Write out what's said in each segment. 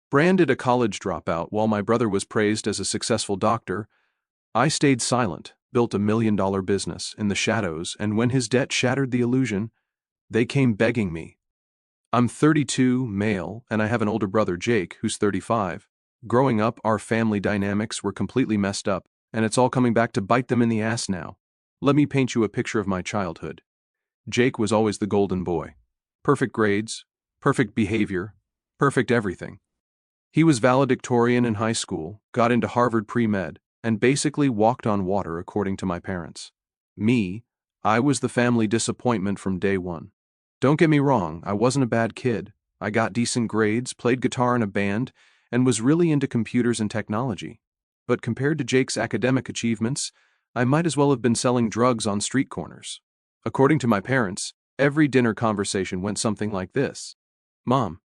Branded a college dropout while my brother was praised as a successful doctor, I stayed silent, built $1 million business in the shadows, and when his debt shattered the illusion, they came begging me. I'm 32, male, and I have an older brother, Jake, who's 35. Growing up, our family dynamics were completely messed up, and it's all coming back to bite them in the ass now. Let me paint you a picture of my childhood. Jake was always the golden boy. Perfect grades, perfect behavior, perfect everything. He was valedictorian in high school, got into Harvard pre-med, and basically walked on water according to my parents. Me, I was the family disappointment from day one. Don't get me wrong, I wasn't a bad kid. I got decent grades, played guitar in a band, and was really into computers and technology. But compared to Jake's academic achievements, I might as well have been selling drugs on street corners. According to my parents, every dinner conversation went something like this. Mom,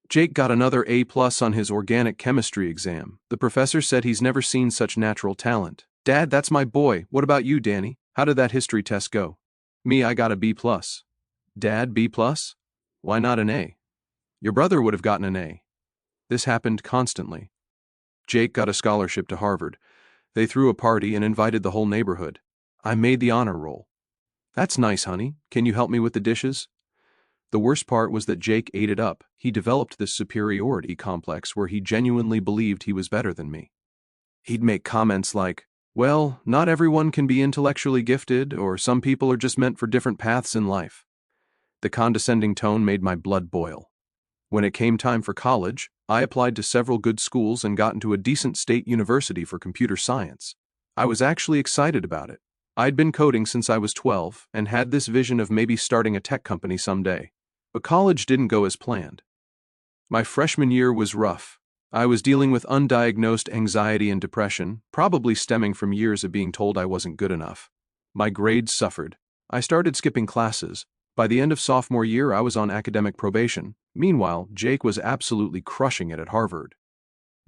Jake got another A+ on his organic chemistry exam. The professor said he's never seen such natural talent. Dad, that's my boy. What about you, Danny? How did that history test go? Me, I got a B+. Dad, B+? Why not an A? Your brother would have gotten an A. This happened constantly. Jake got a scholarship to Harvard. They threw a party and invited the whole neighborhood. I made the honor roll. That's nice, honey. Can you help me with the dishes? The worst part was that Jake ate it up. He developed this superiority complex where he genuinely believed he was better than me. He'd make comments like, well, not everyone can be intellectually gifted, or some people are just meant for different paths in life. The condescending tone made my blood boil. When it came time for college, I applied to several good schools and got into a decent state university for computer science. I was actually excited about it. I'd been coding since I was 12 and had this vision of maybe starting a tech company someday. But college didn't go as planned. My freshman year was rough. I was dealing with undiagnosed anxiety and depression, probably stemming from years of being told I wasn't good enough. My grades suffered. I started skipping classes. By the end of sophomore year, I was on academic probation. Meanwhile, Jake was absolutely crushing it at Harvard.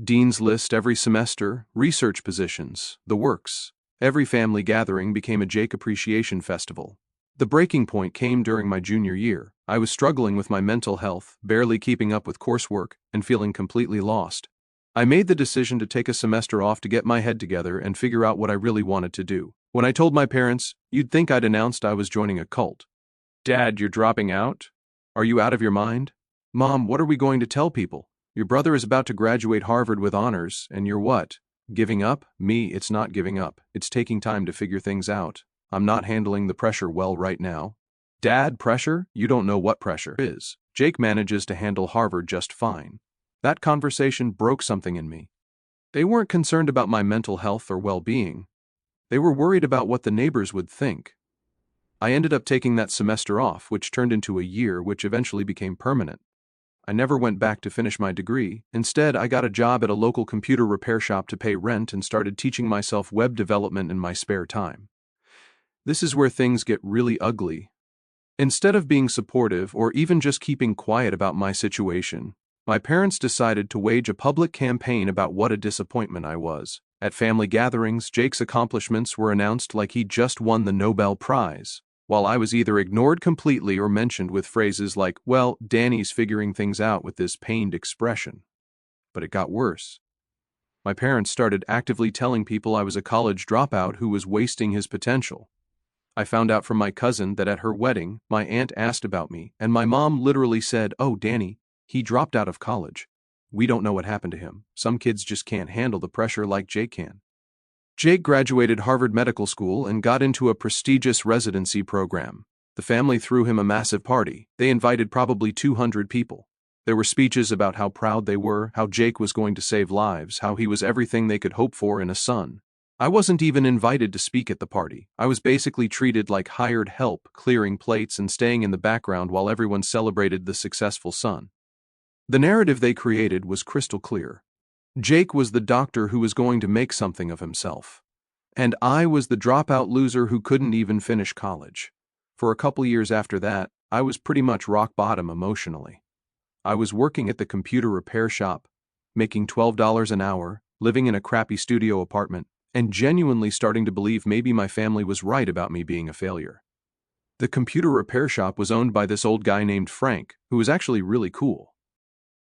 Dean's List every semester, research positions, the works. Every family gathering became a Jake appreciation festival. The breaking point came during my junior year. I was struggling with my mental health, barely keeping up with coursework, and feeling completely lost. I made the decision to take a semester off to get my head together and figure out what I really wanted to do. When I told my parents, you'd think I'd announced I was joining a cult. Dad, you're dropping out? Are you out of your mind? Mom, what are we going to tell people? Your brother is about to graduate Harvard with honors, and you're what? Giving up? Me, it's not giving up. It's taking time to figure things out. I'm not handling the pressure well right now. Dad, pressure? You don't know what pressure is. Jake manages to handle Harvard just fine. That conversation broke something in me. They weren't concerned about my mental health or well-being. They were worried about what the neighbors would think. I ended up taking that semester off, which turned into a year, which eventually became permanent. I never went back to finish my degree. Instead, I got a job at a local computer repair shop to pay rent and started teaching myself web development in my spare time. This is where things get really ugly. Instead of being supportive or even just keeping quiet about my situation, my parents decided to wage a public campaign about what a disappointment I was. At family gatherings, Jake's accomplishments were announced like he'd just won the Nobel Prize, while I was either ignored completely or mentioned with phrases like, well, Danny's figuring things out with this pained expression. But it got worse. My parents started actively telling people I was a college dropout who was wasting his potential. I found out from my cousin that at her wedding, my aunt asked about me, and my mom literally said, oh, Danny, he dropped out of college. We don't know what happened to him. Some kids just can't handle the pressure like Jake can. Jake graduated Harvard Medical School and got into a prestigious residency program. The family threw him a massive party. They invited probably 200 people. There were speeches about how proud they were, how Jake was going to save lives, how he was everything they could hope for in a son. I wasn't even invited to speak at the party. I was basically treated like hired help, clearing plates and staying in the background while everyone celebrated the successful son. The narrative they created was crystal clear. Jake was the doctor who was going to make something of himself. And I was the dropout loser who couldn't even finish college. For a couple years after that, I was pretty much rock bottom emotionally. I was working at the computer repair shop, making $12 an hour, living in a crappy studio apartment, and genuinely starting to believe maybe my family was right about me being a failure. The computer repair shop was owned by this old guy named Frank, who was actually really cool.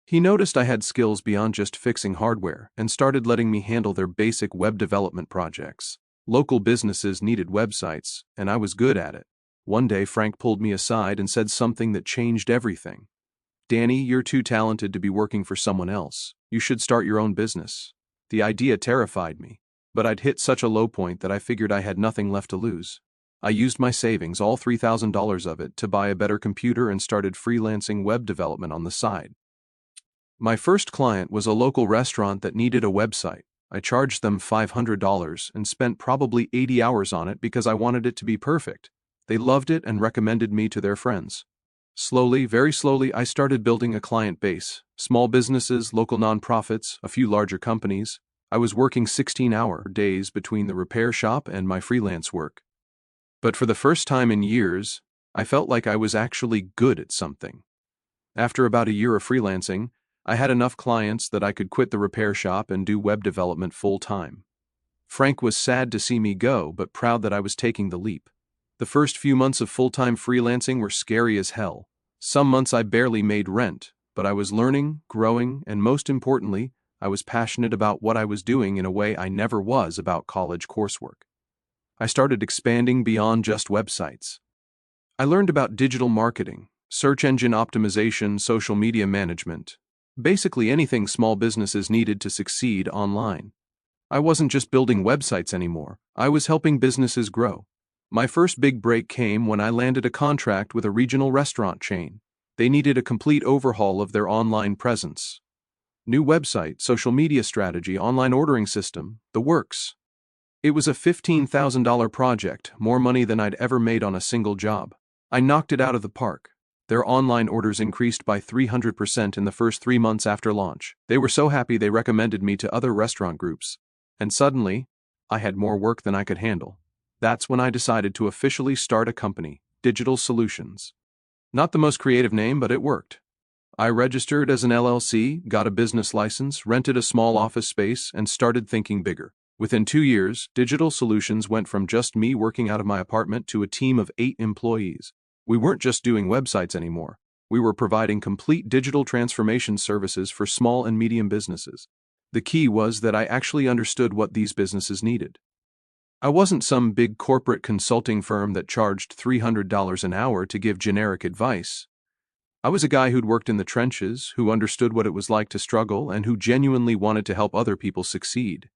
He noticed I had skills beyond just fixing hardware and started letting me handle their basic web development projects. Local businesses needed websites, and I was good at it. One day, Frank pulled me aside and said something that changed everything. "Danny, you're too talented to be working for someone else. You should start your own business." The idea terrified me, but I'd hit such a low point that I figured I had nothing left to lose. I used my savings, all $3,000 of it, to buy a better computer and started freelancing web development on the side. My first client was a local restaurant that needed a website. I charged them $500 and spent probably 80 hours on it because I wanted it to be perfect. They loved it and recommended me to their friends. Slowly, very slowly, I started building a client base. Small businesses, local nonprofits, a few larger companies. I was working 16-hour days between the repair shop and my freelance work. But for the first time in years, I felt like I was actually good at something. After about a year of freelancing, I had enough clients that I could quit the repair shop and do web development full-time. Frank was sad to see me go, but proud that I was taking the leap. The first few months of full-time freelancing were scary as hell. Some months I barely made rent, but I was learning, growing, and most importantly, I was passionate about what I was doing in a way I never was about college coursework. I started expanding beyond just websites. I learned about digital marketing, search engine optimization, social media management, basically anything small businesses needed to succeed online. I wasn't just building websites anymore, I was helping businesses grow. My first big break came when I landed a contract with a regional restaurant chain. They needed a complete overhaul of their online presence. New website, social media strategy, online ordering system, the works. It was a $15,000 project, more money than I'd ever made on a single job. I knocked it out of the park. Their online orders increased by 300% in the first 3 months after launch. They were so happy they recommended me to other restaurant groups. And suddenly, I had more work than I could handle. That's when I decided to officially start a company, Digital Solutions. Not the most creative name, but it worked. I registered as an LLC, got a business license, rented a small office space, and started thinking bigger. Within 2 years, Digital Solutions went from just me working out of my apartment to a team of 8 employees. We weren't just doing websites anymore. We were providing complete digital transformation services for small and medium businesses. The key was that I actually understood what these businesses needed. I wasn't some big corporate consulting firm that charged $300 an hour to give generic advice. I was a guy who'd worked in the trenches, who understood what it was like to struggle, and who genuinely wanted to help other people succeed.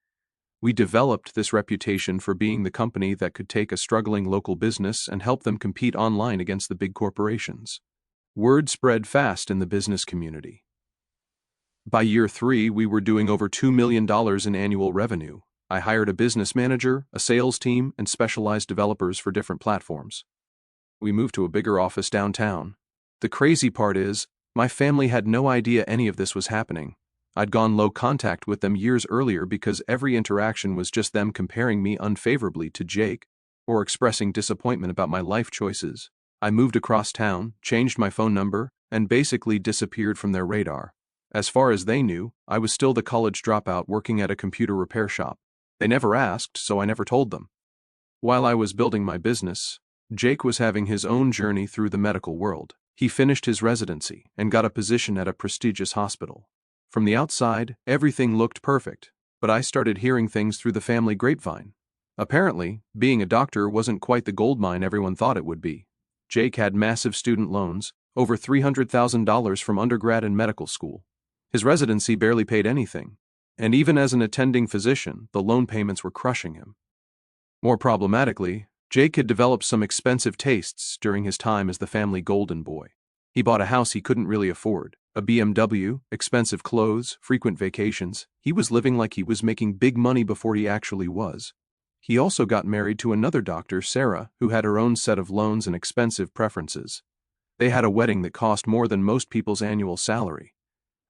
We developed this reputation for being the company that could take a struggling local business and help them compete online against the big corporations. Word spread fast in the business community. By year 3, we were doing over $2 million in annual revenue. I hired a business manager, a sales team, and specialized developers for different platforms. We moved to a bigger office downtown. The crazy part is, my family had no idea any of this was happening. I'd gone low contact with them years earlier because every interaction was just them comparing me unfavorably to Jake or expressing disappointment about my life choices. I moved across town, changed my phone number, and basically disappeared from their radar. As far as they knew, I was still the college dropout working at a computer repair shop. They never asked, so I never told them. While I was building my business, Jake was having his own journey through the medical world. He finished his residency and got a position at a prestigious hospital. From the outside, everything looked perfect, but I started hearing things through the family grapevine. Apparently, being a doctor wasn't quite the goldmine everyone thought it would be. Jake had massive student loans, over $300,000 from undergrad and medical school. His residency barely paid anything, and even as an attending physician, the loan payments were crushing him. More problematically, Jake had developed some expensive tastes during his time as the family golden boy. He bought a house he couldn't really afford, a BMW, expensive clothes, frequent vacations. He was living like he was making big money before he actually was. He also got married to another doctor, Sarah, who had her own set of loans and expensive preferences. They had a wedding that cost more than most people's annual salary.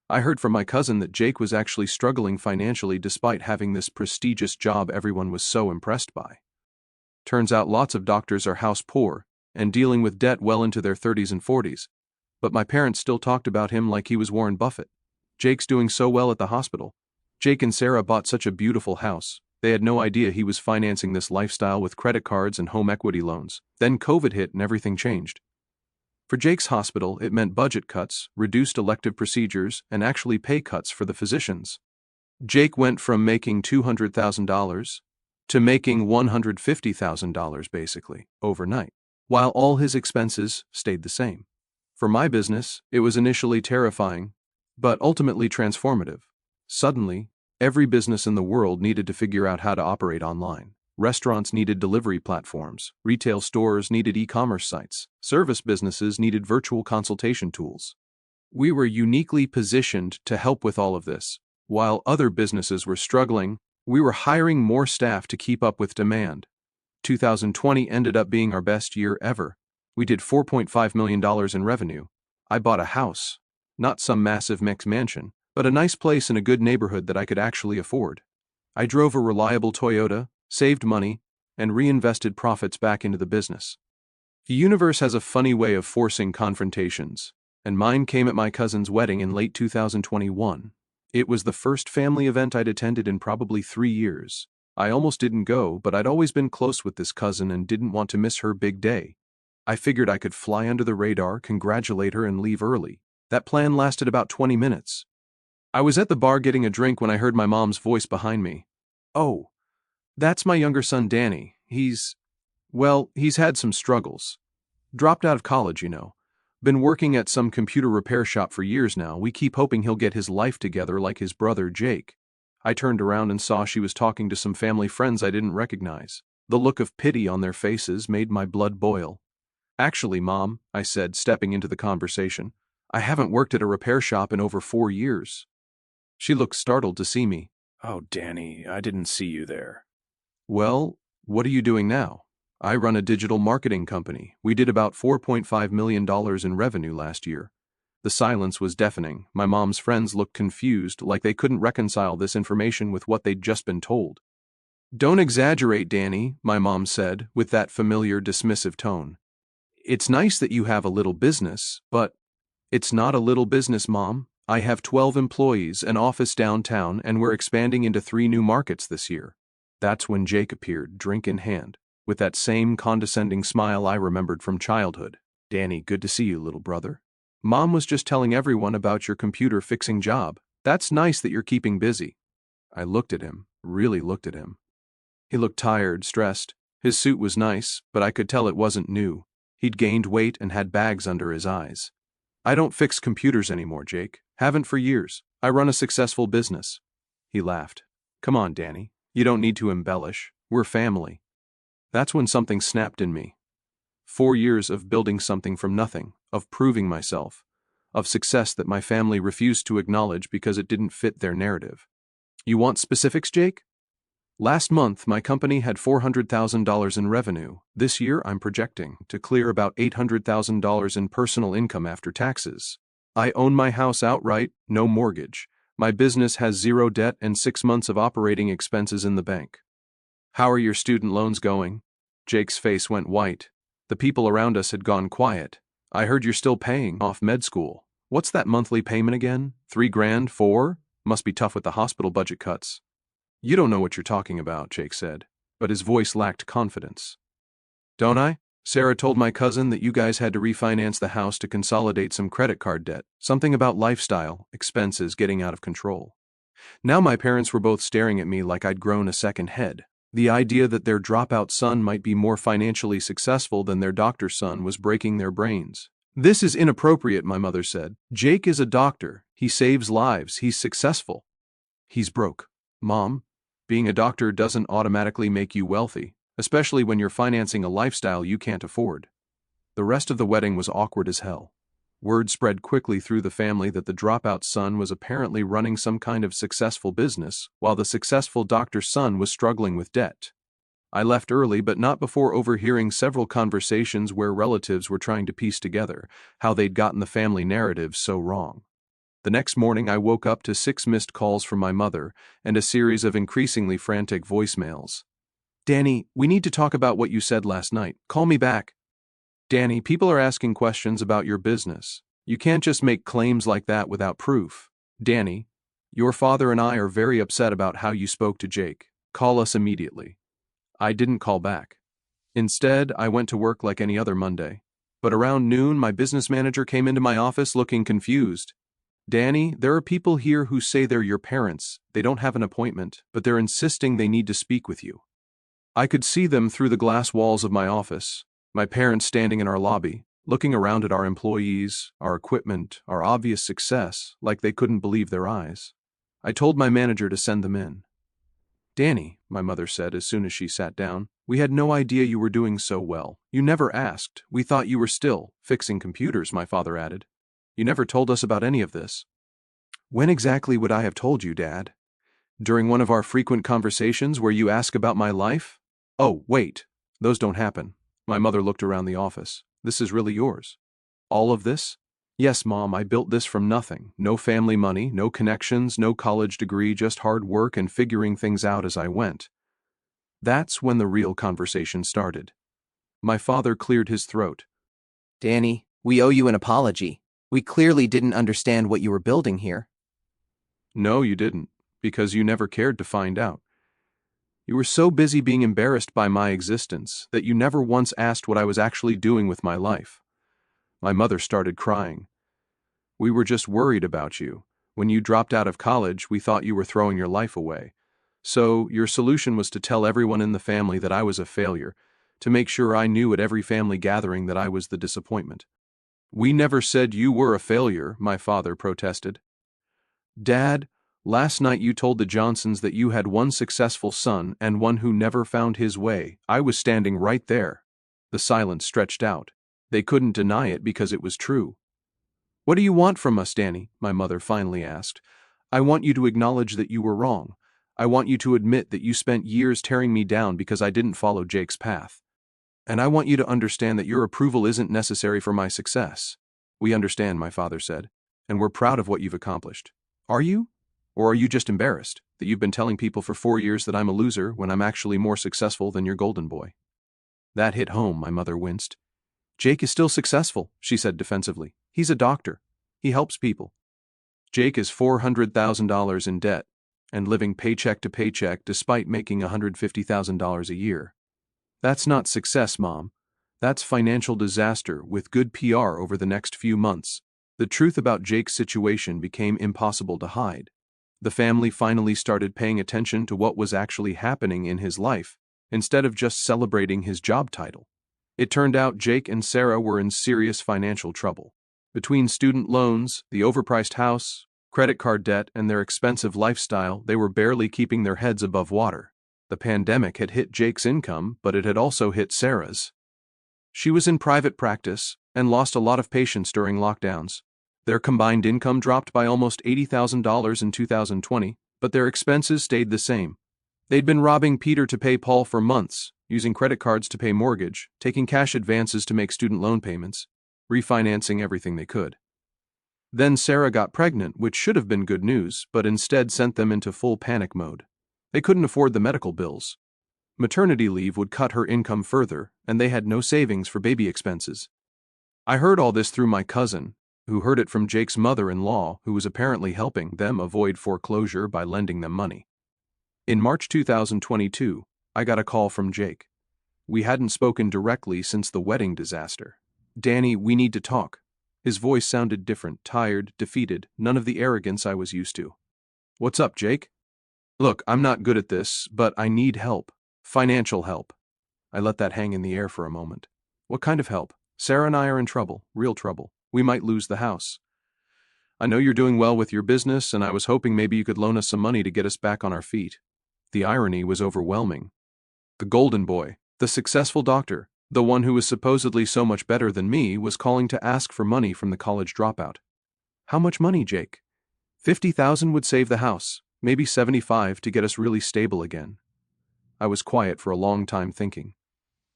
I heard from my cousin that Jake was actually struggling financially despite having this prestigious job everyone was so impressed by. Turns out lots of doctors are house poor and dealing with debt well into their 30s and 40s. But my parents still talked about him like he was Warren Buffett. Jake's doing so well at the hospital. Jake and Sarah bought such a beautiful house. They had no idea he was financing this lifestyle with credit cards and home equity loans. Then COVID hit and everything changed. For Jake's hospital, it meant budget cuts, reduced elective procedures, and actually pay cuts for the physicians. Jake went from making $200,000 to making $150,000 basically, overnight, while all his expenses stayed the same. For my business, it was initially terrifying, but ultimately transformative. Suddenly, every business in the world needed to figure out how to operate online. Restaurants needed delivery platforms, retail stores needed e-commerce sites, service businesses needed virtual consultation tools. We were uniquely positioned to help with all of this. While other businesses were struggling, we were hiring more staff to keep up with demand. 2020 ended up being our best year ever. We did $4.5 million in revenue. I bought a house, not some massive mixed mansion, but a nice place in a good neighborhood that I could actually afford. I drove a reliable Toyota, saved money, and reinvested profits back into the business. The universe has a funny way of forcing confrontations, and mine came at my cousin's wedding in late 2021. It was the first family event I'd attended in probably 3 years. I almost didn't go, but I'd always been close with this cousin and didn't want to miss her big day. I figured I could fly under the radar, congratulate her, and leave early. That plan lasted about 20 minutes. I was at the bar getting a drink when I heard my mom's voice behind me. "Oh, that's my younger son Danny. He's had some struggles. Dropped out of college, you know. Been working at some computer repair shop for years now. We keep hoping he'll get his life together like his brother Jake." I turned around and saw she was talking to some family friends I didn't recognize. The look of pity on their faces made my blood boil. "Actually, Mom," I said, stepping into the conversation, "I haven't worked at a repair shop in over 4 years." She looked startled to see me. "Oh, Danny, I didn't see you there." "Well, what are you doing now?" "I run a digital marketing company. We did about $4.5 million in revenue last year." The silence was deafening. My mom's friends looked confused, like they couldn't reconcile this information with what they'd just been told. "Don't exaggerate, Danny," my mom said, with that familiar dismissive tone. "It's nice that you have a little business, but..." "It's not a little business, Mom. I have 12 employees, an office downtown, and we're expanding into 3 new markets this year." That's when Jake appeared, drink in hand, with that same condescending smile I remembered from childhood. "Danny, good to see you, little brother. Mom was just telling everyone about your computer fixing job. That's nice that you're keeping busy." I looked at him, really looked at him. He looked tired, stressed. His suit was nice, but I could tell it wasn't new. He'd gained weight and had bags under his eyes. "I don't fix computers anymore, Jake. Haven't for years. I run a successful business." He laughed. "Come on, Danny. You don't need to embellish. We're family." That's when something snapped in me. 4 years of building something from nothing, of proving myself, of success that my family refused to acknowledge because it didn't fit their narrative. "You want specifics, Jake?" "Last month, my company had $400,000 in revenue. This year, I'm projecting to clear about $800,000 in personal income after taxes. I own my house outright, no mortgage. My business has 0 debt and 6 months of operating expenses in the bank." "How are your student loans going?" Jake's face went white. The people around us had gone quiet. "I heard you're still paying off med school. What's that monthly payment again? 3 grand? 4? Must be tough with the hospital budget cuts." "You don't know what you're talking about," Jake said, but his voice lacked confidence. "Don't I? Sarah told my cousin that you guys had to refinance the house to consolidate some credit card debt, something about lifestyle, expenses getting out of control." Now my parents were both staring at me like I'd grown a second head. The idea that their dropout son might be more financially successful than their doctor son was breaking their brains. "This is inappropriate," my mother said. "Jake is a doctor. He saves lives. He's successful." "He's broke." "Mom, being a doctor doesn't automatically make you wealthy, especially when you're financing a lifestyle you can't afford." The rest of the wedding was awkward as hell. Word spread quickly through the family that the dropout son was apparently running some kind of successful business, while the successful doctor's son was struggling with debt. I left early, but not before overhearing several conversations where relatives were trying to piece together how they'd gotten the family narrative so wrong. The next morning, I woke up to 6 missed calls from my mother and a series of increasingly frantic voicemails. "Danny, we need to talk about what you said last night. Call me back." "Danny, people are asking questions about your business. You can't just make claims like that without proof." "Danny, your father and I are very upset about how you spoke to Jake. Call us immediately." I didn't call back. Instead, I went to work like any other Monday. But around noon, my business manager came into my office looking confused. Danny, there are people here who say they're your parents. They don't have an appointment, but they're insisting they need to speak with you. I could see them through the glass walls of my office, my parents standing in our lobby, looking around at our employees, our equipment, our obvious success, like they couldn't believe their eyes. I told my manager to send them in. Danny, my mother said as soon as she sat down, we had no idea you were doing so well. You never asked. We thought you were still fixing computers, my father added. You never told us about any of this. When exactly would I have told you, Dad? During one of our frequent conversations where you ask about my life? Oh, wait. Those don't happen. My mother looked around the office. This is really yours. All of this? Yes, Mom, I built this from nothing. No family money, no connections, no college degree, just hard work and figuring things out as I went. That's when the real conversation started. My father cleared his throat. Danny, we owe you an apology. We clearly didn't understand what you were building here. No, you didn't, because you never cared to find out. You were so busy being embarrassed by my existence that you never once asked what I was actually doing with my life. My mother started crying. We were just worried about you. When you dropped out of college, we thought you were throwing your life away. So, your solution was to tell everyone in the family that I was a failure, to make sure I knew at every family gathering that I was the disappointment. We never said you were a failure, my father protested. Dad, last night you told the Johnsons that you had one successful son and one who never found his way. I was standing right there. The silence stretched out. They couldn't deny it because it was true. What do you want from us, Danny? My mother finally asked. I want you to acknowledge that you were wrong. I want you to admit that you spent years tearing me down because I didn't follow Jake's path. And I want you to understand that your approval isn't necessary for my success. We understand, my father said, and we're proud of what you've accomplished. Are you? Or are you just embarrassed that you've been telling people for 4 years that I'm a loser when I'm actually more successful than your golden boy? That hit home, my mother winced. Jake is still successful, she said defensively. He's a doctor. He helps people. Jake is $400,000 in debt and living paycheck to paycheck despite making $150,000 a year. That's not success, Mom. That's financial disaster with good PR over the next few months. The truth about Jake's situation became impossible to hide. The family finally started paying attention to what was actually happening in his life, instead of just celebrating his job title. It turned out Jake and Sarah were in serious financial trouble. Between student loans, the overpriced house, credit card debt, and their expensive lifestyle, they were barely keeping their heads above water. The pandemic had hit Jake's income, but it had also hit Sarah's. She was in private practice and lost a lot of patients during lockdowns. Their combined income dropped by almost $80,000 in 2020, but their expenses stayed the same. They'd been robbing Peter to pay Paul for months, using credit cards to pay mortgage, taking cash advances to make student loan payments, refinancing everything they could. Then Sarah got pregnant, which should have been good news, but instead sent them into full panic mode. They couldn't afford the medical bills. Maternity leave would cut her income further, and they had no savings for baby expenses. I heard all this through my cousin, who heard it from Jake's mother-in-law, who was apparently helping them avoid foreclosure by lending them money. In March 2022, I got a call from Jake. We hadn't spoken directly since the wedding disaster. Danny, we need to talk. His voice sounded different, tired, defeated, none of the arrogance I was used to. What's up, Jake? Look, I'm not good at this, but I need help. Financial help. I let that hang in the air for a moment. What kind of help? Sarah and I are in trouble, real trouble. We might lose the house. I know you're doing well with your business, and I was hoping maybe you could loan us some money to get us back on our feet. The irony was overwhelming. The golden boy, the successful doctor, the one who was supposedly so much better than me, was calling to ask for money from the college dropout. How much money, Jake? 50,000 would save the house, maybe 75 to get us really stable again. I was quiet for a long time thinking.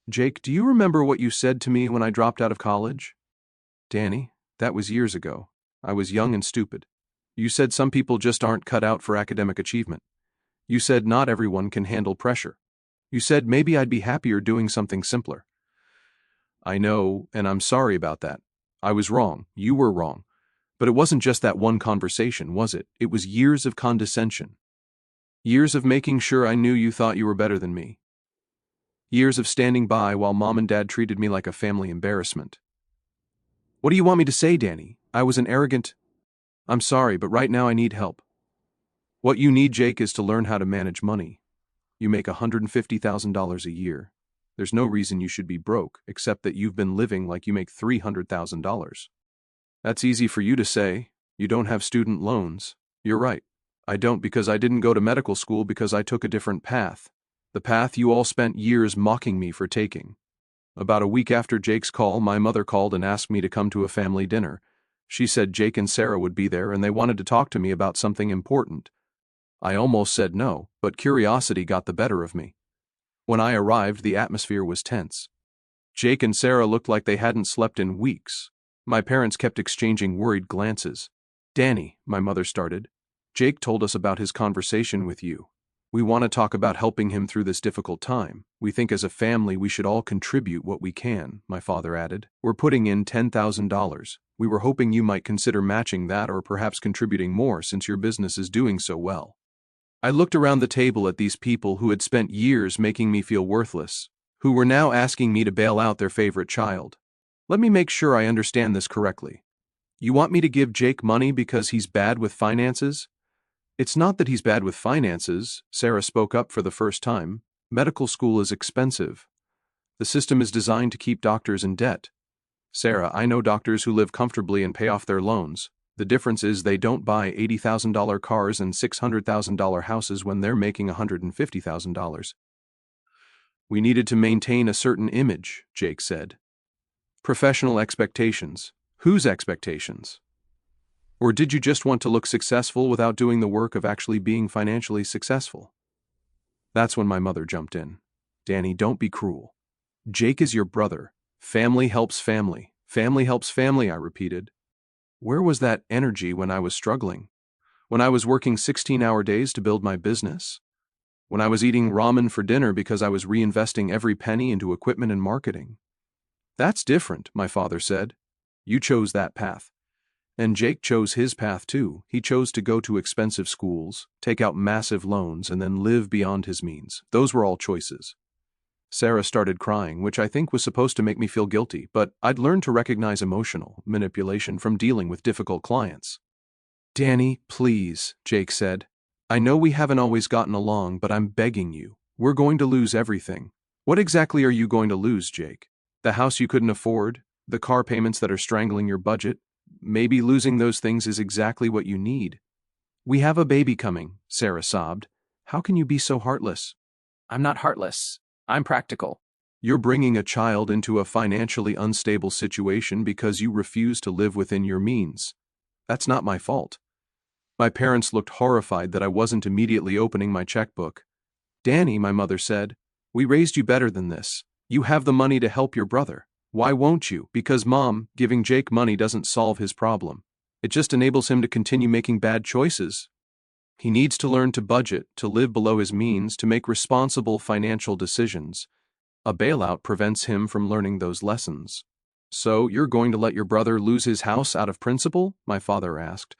Jake, do you remember what you said to me when I dropped out of college? Danny, that was years ago. I was young and stupid. You said some people just aren't cut out for academic achievement. You said not everyone can handle pressure. You said maybe I'd be happier doing something simpler. I know, and I'm sorry about that. I was wrong. You were wrong. But it wasn't just that one conversation, was it? It was years of condescension. Years of making sure I knew you thought you were better than me. Years of standing by while Mom and Dad treated me like a family embarrassment. What do you want me to say, Danny? I was an arrogant... I'm sorry, but right now I need help. What you need, Jake, is to learn how to manage money. You make $150,000 a year. There's no reason you should be broke, except that you've been living like you make $300,000. That's easy for you to say. You don't have student loans. You're right. I don't, because I didn't go to medical school, because I took a different path. The path you all spent years mocking me for taking. About a week after Jake's call, my mother called and asked me to come to a family dinner. She said Jake and Sarah would be there and they wanted to talk to me about something important. I almost said no, but curiosity got the better of me. When I arrived, the atmosphere was tense. Jake and Sarah looked like they hadn't slept in weeks. My parents kept exchanging worried glances. Danny, my mother started, Jake told us about his conversation with you. We want to talk about helping him through this difficult time. We think as a family we should all contribute what we can, my father added. We're putting in $10,000. We were hoping you might consider matching that or perhaps contributing more since your business is doing so well. I looked around the table at these people who had spent years making me feel worthless, who were now asking me to bail out their favorite child. Let me make sure I understand this correctly. You want me to give Jake money because he's bad with finances? It's not that he's bad with finances, Sarah spoke up for the first time. Medical school is expensive. The system is designed to keep doctors in debt. Sarah, I know doctors who live comfortably and pay off their loans. The difference is they don't buy $80,000 cars and $600,000 houses when they're making $150,000. We needed to maintain a certain image, Jake said. Professional expectations. Whose expectations? Or did you just want to look successful without doing the work of actually being financially successful? That's when my mother jumped in. Danny, don't be cruel. Jake is your brother. Family helps family. Family helps family, I repeated. Where was that energy when I was struggling? When I was working 16-hour days to build my business? When I was eating ramen for dinner because I was reinvesting every penny into equipment and marketing? That's different, my father said. You chose that path. And Jake chose his path too. He chose to go to expensive schools, take out massive loans, and then live beyond his means. Those were all choices. Sarah started crying, which I think was supposed to make me feel guilty, but I'd learned to recognize emotional manipulation from dealing with difficult clients. Danny, please, Jake said. I know we haven't always gotten along, but I'm begging you. We're going to lose everything. What exactly are you going to lose, Jake? The house you couldn't afford? The car payments that are strangling your budget? Maybe losing those things is exactly what you need. We have a baby coming, Sarah sobbed. How can you be so heartless? I'm not heartless. I'm practical. You're bringing a child into a financially unstable situation because you refuse to live within your means. That's not my fault. My parents looked horrified that I wasn't immediately opening my checkbook. Danny, my mother said, we raised you better than this. You have the money to help your brother. Why won't you? Because, Mom, giving Jake money doesn't solve his problem. It just enables him to continue making bad choices. He needs to learn to budget, to live below his means, to make responsible financial decisions. A bailout prevents him from learning those lessons. So, you're going to let your brother lose his house out of principle? My father asked.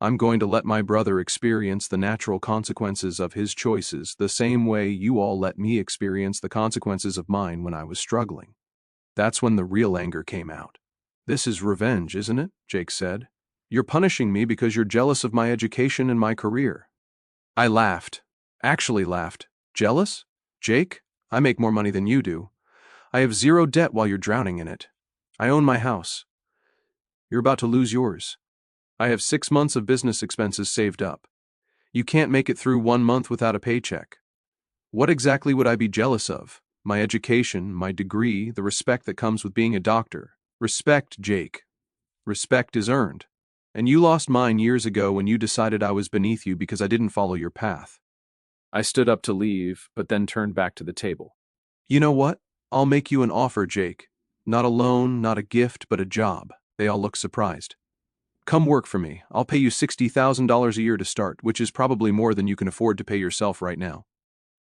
I'm going to let my brother experience the natural consequences of his choices the same way you all let me experience the consequences of mine when I was struggling. That's when the real anger came out. This is revenge, isn't it? Jake said. You're punishing me because you're jealous of my education and my career. I laughed. Actually laughed. Jealous? Jake, I make more money than you do. I have zero debt while you're drowning in it. I own my house. You're about to lose yours. I have 6 months of business expenses saved up. You can't make it through 1 month without a paycheck. What exactly would I be jealous of? My education, my degree, the respect that comes with being a doctor. Respect, Jake. Respect is earned. And you lost mine years ago when you decided I was beneath you because I didn't follow your path. I stood up to leave, but then turned back to the table. You know what? I'll make you an offer, Jake. Not a loan, not a gift, but a job. They all looked surprised. Come work for me. I'll pay you $60,000 a year to start, which is probably more than you can afford to pay yourself right now.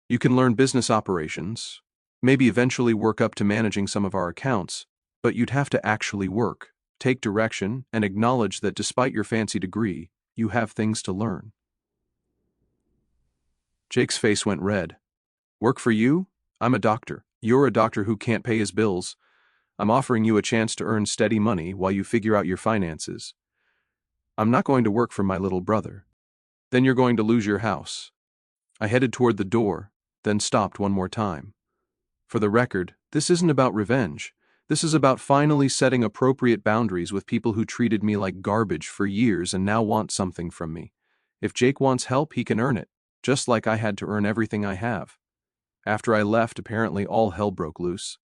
You can learn business operations, maybe eventually work up to managing some of our accounts, but you'd have to actually work, take direction, and acknowledge that despite your fancy degree, you have things to learn. Jake's face went red. Work for you? I'm a doctor. You're a doctor who can't pay his bills. I'm offering you a chance to earn steady money while you figure out your finances. I'm not going to work for my little brother. Then you're going to lose your house." I headed toward the door, then stopped one more time. For the record, this isn't about revenge. This is about finally setting appropriate boundaries with people who treated me like garbage for years and now want something from me. If Jake wants help, he can earn it, just like I had to earn everything I have. After I left, apparently all hell broke loose.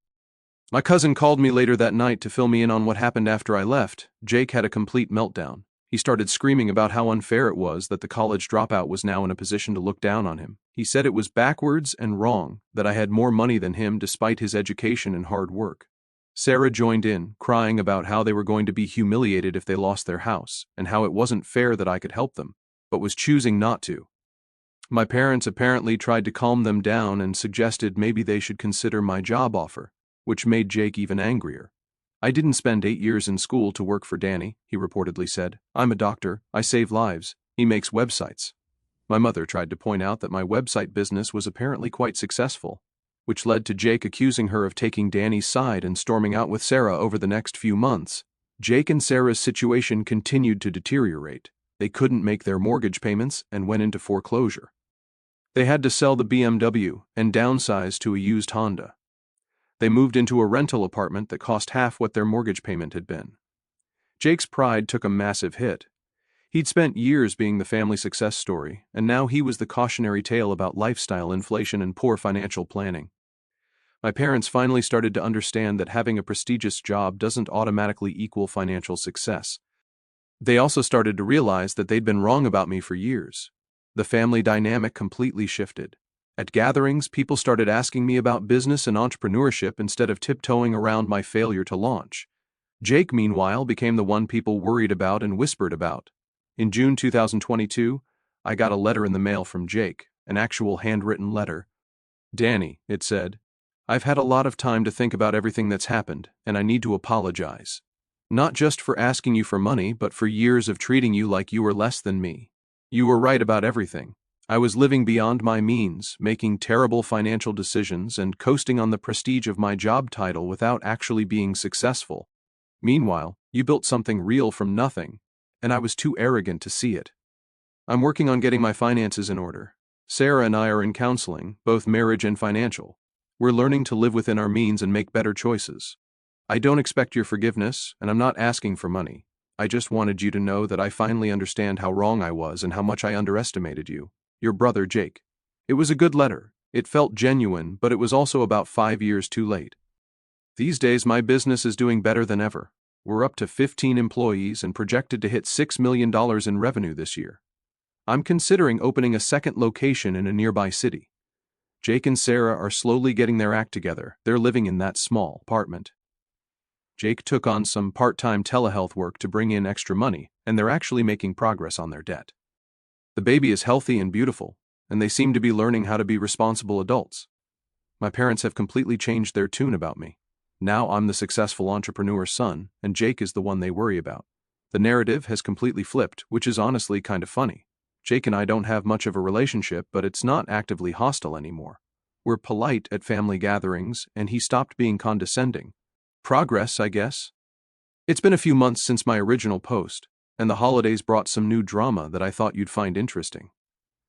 My cousin called me later that night to fill me in on what happened after I left. Jake had a complete meltdown. He started screaming about how unfair it was that the college dropout was now in a position to look down on him. He said it was backwards and wrong that I had more money than him despite his education and hard work. Sarah joined in, crying about how they were going to be humiliated if they lost their house, and how it wasn't fair that I could help them, but was choosing not to. My parents apparently tried to calm them down and suggested maybe they should consider my job offer, which made Jake even angrier. "I didn't spend 8 years in school to work for Danny," he reportedly said. "I'm a doctor. I save lives. He makes websites." My mother tried to point out that my website business was apparently quite successful, which led to Jake accusing her of taking Danny's side and storming out with Sarah over the next few months. Jake and Sarah's situation continued to deteriorate. They couldn't make their mortgage payments and went into foreclosure. They had to sell the BMW and downsize to a used Honda. They moved into a rental apartment that cost half what their mortgage payment had been. Jake's pride took a massive hit. He'd spent years being the family success story, and now he was the cautionary tale about lifestyle inflation and poor financial planning. My parents finally started to understand that having a prestigious job doesn't automatically equal financial success. They also started to realize that they'd been wrong about me for years. The family dynamic completely shifted. At gatherings, people started asking me about business and entrepreneurship instead of tiptoeing around my failure to launch. Jake, meanwhile, became the one people worried about and whispered about. In June 2022, I got a letter in the mail from Jake, an actual handwritten letter. "Danny," it said, "I've had a lot of time to think about everything that's happened, and I need to apologize. Not just for asking you for money, but for years of treating you like you were less than me. You were right about everything. I was living beyond my means, making terrible financial decisions and coasting on the prestige of my job title without actually being successful. Meanwhile, you built something real from nothing, and I was too arrogant to see it. I'm working on getting my finances in order. Sarah and I are in counseling, both marriage and financial. We're learning to live within our means and make better choices. I don't expect your forgiveness, and I'm not asking for money. I just wanted you to know that I finally understand how wrong I was and how much I underestimated you. Your brother, Jake." It was a good letter. It felt genuine, but it was also about 5 years too late. These days, my business is doing better than ever. We're up to 15 employees and projected to hit $6 million in revenue this year. I'm considering opening a second location in a nearby city. Jake and Sarah are slowly getting their act together. They're living in that small apartment. Jake took on some part-time telehealth work to bring in extra money, and they're actually making progress on their debt. The baby is healthy and beautiful, and they seem to be learning how to be responsible adults. My parents have completely changed their tune about me. Now I'm the successful entrepreneur's son, and Jake is the one they worry about. The narrative has completely flipped, which is honestly kind of funny. Jake and I don't have much of a relationship, but it's not actively hostile anymore. We're polite at family gatherings, and he stopped being condescending. Progress, I guess. It's been a few months since my original post, and the holidays brought some new drama that I thought you'd find interesting.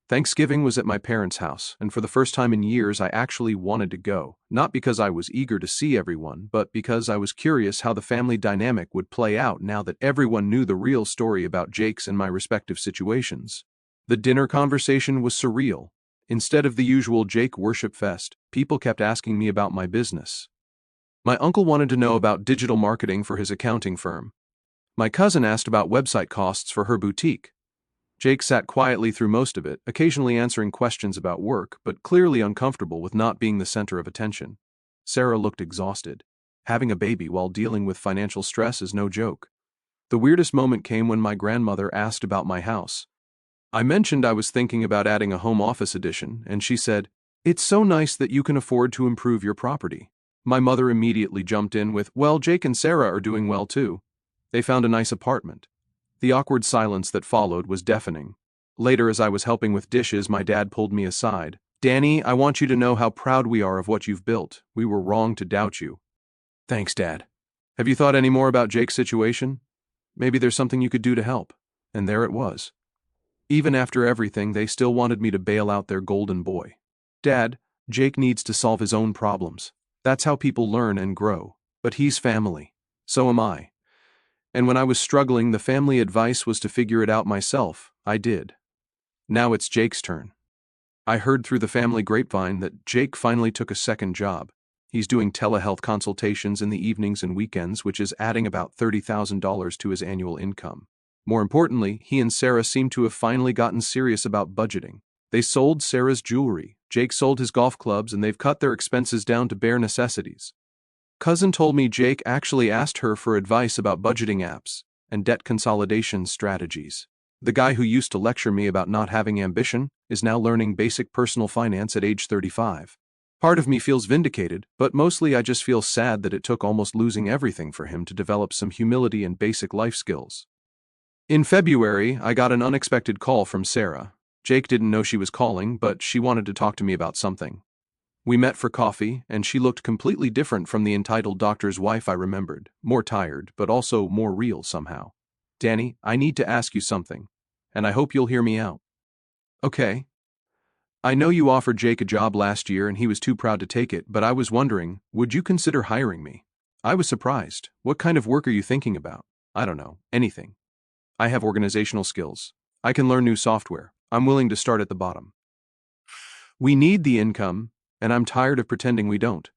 Thanksgiving was at my parents' house, and for the first time in years I actually wanted to go, not because I was eager to see everyone, but because I was curious how the family dynamic would play out now that everyone knew the real story about Jake's and my respective situations. The dinner conversation was surreal. Instead of the usual Jake worship fest, people kept asking me about my business. My uncle wanted to know about digital marketing for his accounting firm. My cousin asked about website costs for her boutique. Jake sat quietly through most of it, occasionally answering questions about work, but clearly uncomfortable with not being the center of attention. Sarah looked exhausted. Having a baby while dealing with financial stress is no joke. The weirdest moment came when my grandmother asked about my house. I mentioned I was thinking about adding a home office addition, and she said, "It's so nice that you can afford to improve your property." My mother immediately jumped in with, "Well, Jake and Sarah are doing well too. They found a nice apartment." The awkward silence that followed was deafening. Later, as I was helping with dishes, my dad pulled me aside. "Danny, I want you to know how proud we are of what you've built. We were wrong to doubt you." "Thanks, Dad." Have you thought any more about Jake's situation? Maybe there's something you could do to help. And there it was. Even after everything, they still wanted me to bail out their golden boy. Dad, Jake needs to solve his own problems. That's how people learn and grow. But he's family. So am I. And when I was struggling, the family advice was to figure it out myself. I did. Now it's Jake's turn. I heard through the family grapevine that Jake finally took a second job. He's doing telehealth consultations in the evenings and weekends, which is adding about $30,000 to his annual income. More importantly, he and Sarah seem to have finally gotten serious about budgeting. They sold Sarah's jewelry, Jake sold his golf clubs, and they've cut their expenses down to bare necessities. Cousin told me Jake actually asked her for advice about budgeting apps and debt consolidation strategies. The guy who used to lecture me about not having ambition is now learning basic personal finance at age 35. Part of me feels vindicated, but mostly I just feel sad that it took almost losing everything for him to develop some humility and basic life skills. In February, I got an unexpected call from Sarah. Jake didn't know she was calling, but she wanted to talk to me about something. We met for coffee, and she looked completely different from the entitled doctor's wife I remembered, more tired, but also more real somehow. Danny, I need to ask you something, and I hope you'll hear me out. Okay. I know you offered Jake a job last year and he was too proud to take it, but I was wondering, would you consider hiring me? I was surprised. What kind of work are you thinking about? I don't know, anything. I have organizational skills. I can learn new software. I'm willing to start at the bottom. We need the income, and I'm tired of pretending we don't.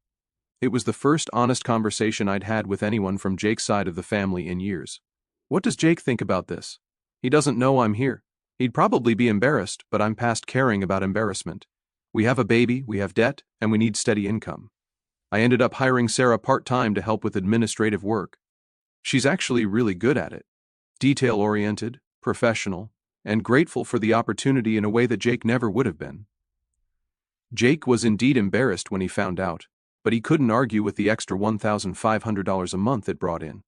It was the first honest conversation I'd had with anyone from Jake's side of the family in years. What does Jake think about this? He doesn't know I'm here. He'd probably be embarrassed, but I'm past caring about embarrassment. We have a baby, we have debt, and we need steady income. I ended up hiring Sarah part-time to help with administrative work. She's actually really good at it. Detail-oriented, professional, and grateful for the opportunity in a way that Jake never would have been. Jake was indeed embarrassed when he found out, but he couldn't argue with the extra $1,500 a month it brought in.